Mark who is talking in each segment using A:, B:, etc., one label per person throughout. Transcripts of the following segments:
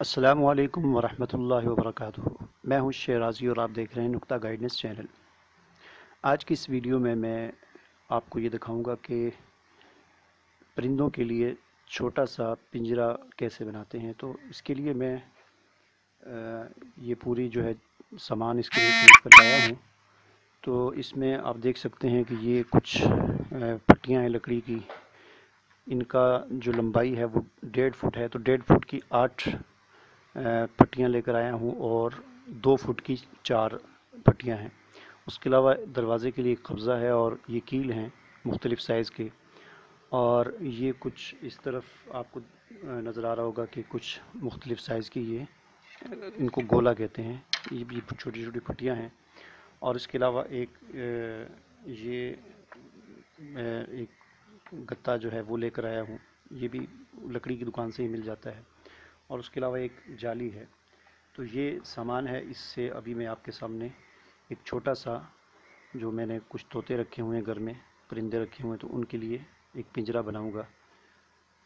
A: अस्सलामुअलैकुम वरहमतुल्लाहि वबरकातुहू। मैं हूं शेराज़ी और आप देख रहे हैं नुक्ता गाइडेंस चैनल। आज की इस वीडियो में मैं आपको ये दिखाऊंगा कि परिंदों के लिए छोटा सा पिंजरा कैसे बनाते हैं। तो इसके लिए मैं ये पूरी जो है सामान इसके लिए खरीद कर लाया हूँ। तो इसमें आप देख सकते हैं कि ये कुछ पट्टियाँ हैं लकड़ी की। इनका जो लंबाई है वो 1.5 फुट है। तो 1.5 फुट की 8 पट्टियाँ लेकर आया हूँ और 2 फुट की 4 पट्टियाँ हैं। उसके अलावा दरवाज़े के लिए एक कब्ज़ा है और ये कील हैं मुख्तलिफ़ साइज़ के। और ये कुछ इस तरफ आपको नज़र आ रहा होगा कि कुछ मुख्तलिफ़ साइज़ की ये इनको गोला कहते हैं। ये भी छोटी छोटी पट्टियाँ हैं। और इसके अलावा ये एक गत्ता जो है वो लेकर आया हूँ। ये भी लकड़ी की दुकान से ही मिल जाता है। और उसके अलावा एक जाली है। तो ये सामान है। इससे अभी मैं आपके सामने एक छोटा सा, जो मैंने कुछ तोते रखे हुए हैं घर में, परिंदे रखे हुए हैं, तो उनके लिए एक पिंजरा बनाऊंगा।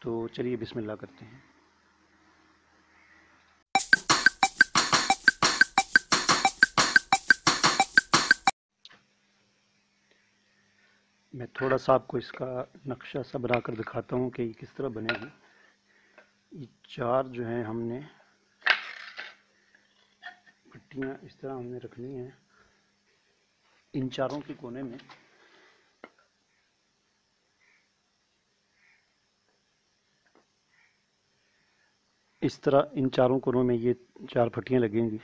A: तो चलिए बिस्मिल्लाह करते हैं। मैं थोड़ा सा आपको इसका नक्शा सा बनाकर दिखाता हूँ कि ये किस तरह बनेगी। ये 4 जो हैं हमने पट्टियाँ इस तरह हमने रखनी है। इन चारों के कोने में इस तरह इन चारों कोनों में ये 4 पट्टियाँ लगेंगी।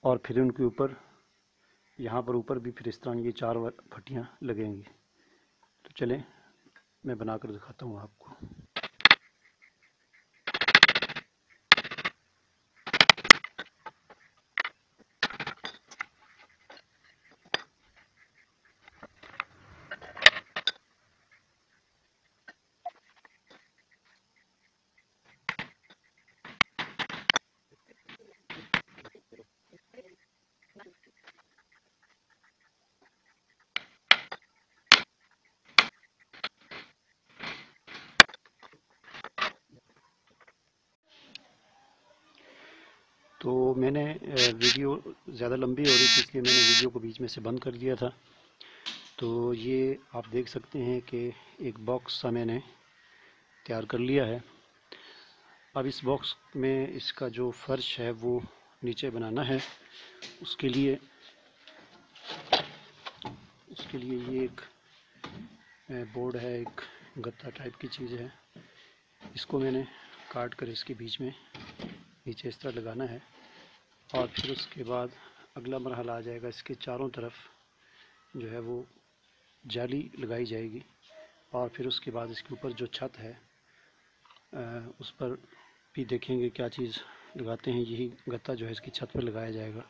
A: और फिर उनके ऊपर, यहाँ पर ऊपर भी फिर इस तरह ये 4 पट्टियाँ लगेंगी। तो चलें मैं बनाकर दिखाता हूँ आपको। तो मैंने वीडियो ज़्यादा लंबी हो रही थी, इसलिए मैंने वीडियो को बीच में से बंद कर दिया था। तो ये आप देख सकते हैं कि एक बॉक्स सा मैंने तैयार कर लिया है। अब इस बॉक्स में इसका जो फर्श है वो नीचे बनाना है। उसके लिए ये एक बोर्ड है, एक गत्ता टाइप की चीज़ है। इसको मैंने काट कर इसके बीच में नीचे इस तरह लगाना है। और फिर उसके बाद अगला मरहला आ जाएगा। इसके चारों तरफ जो है वो जाली लगाई जाएगी। और फिर उसके बाद इसके ऊपर जो छत है उस पर भी देखेंगे क्या चीज़ लगाते हैं। यही गत्ता जो है इसकी छत पर लगाया जाएगा।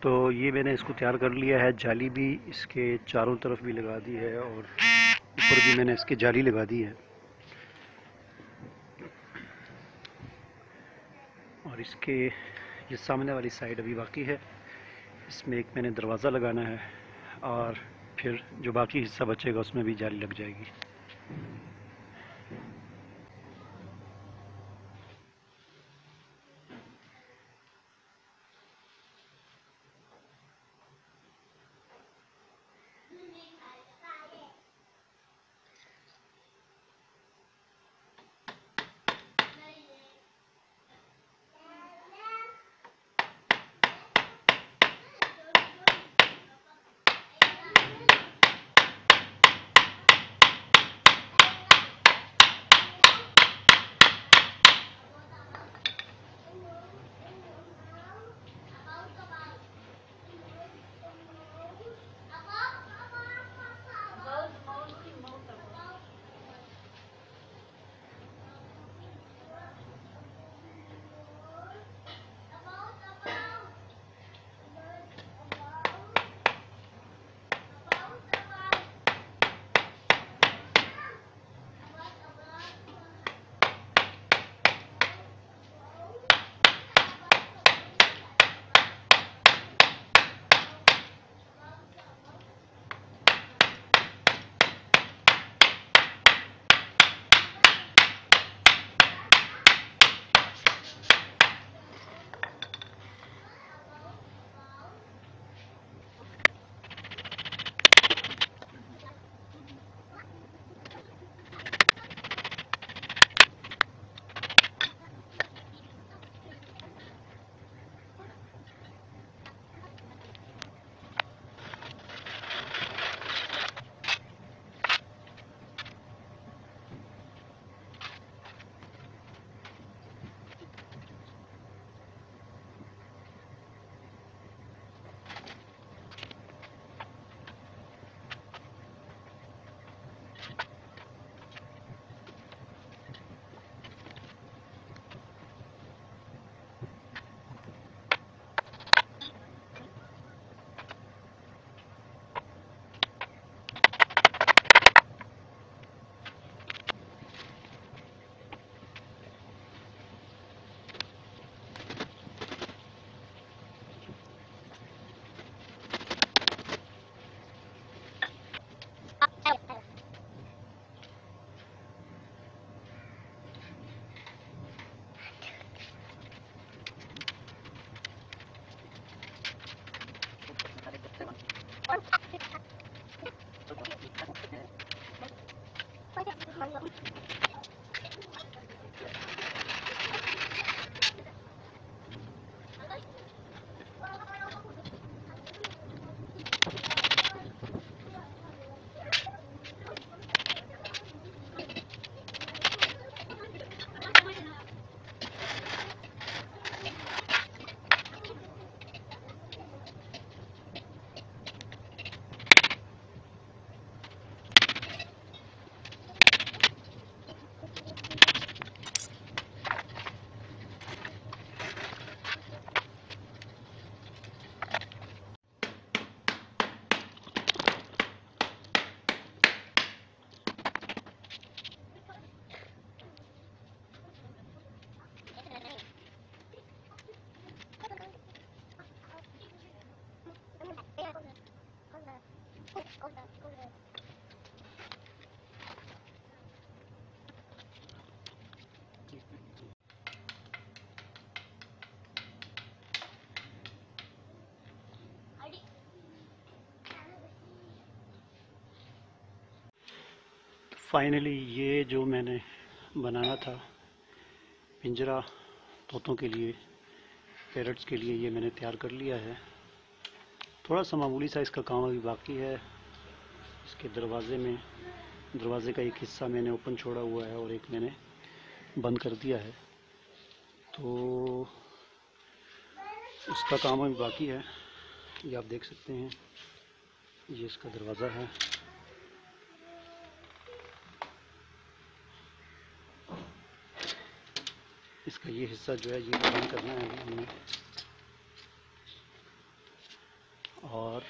A: तो ये मैंने इसको तैयार कर लिया है। जाली भी इसके चारों तरफ भी लगा दी है और ऊपर भी मैंने इसके जाली लगा दी है। और इसके ये सामने वाली साइड अभी बाकी है। इसमें एक मैंने दरवाज़ा लगाना है और फिर जो बाकी हिस्सा बचेगा उसमें भी जाली लग जाएगी। फाइनली ये जो मैंने बनाना था पिंजरा तोतों के लिए, पैरट्स के लिए, ये मैंने तैयार कर लिया है। थोड़ा सा मामूली सा इसका काम अभी बाकी है। इसके दरवाज़े का एक हिस्सा मैंने ओपन छोड़ा हुआ है और एक मैंने बंद कर दिया है, तो उसका काम अभी बाकी है। ये आप देख सकते हैं, ये इसका दरवाज़ा है। इसका ये हिस्सा जो है ये बंद करना है अभी हमें। और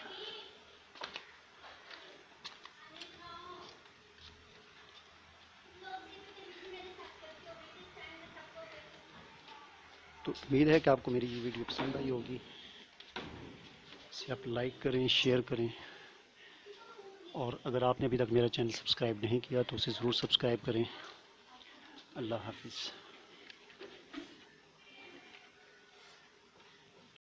A: तो उम्मीद है कि आपको मेरी ये वीडियो पसंद आई होगी। इसे आप लाइक करें, शेयर करें, और अगर आपने अभी तक मेरा चैनल सब्सक्राइब नहीं किया तो उसे ज़रूर सब्सक्राइब करें। अल्लाह हाफिज़।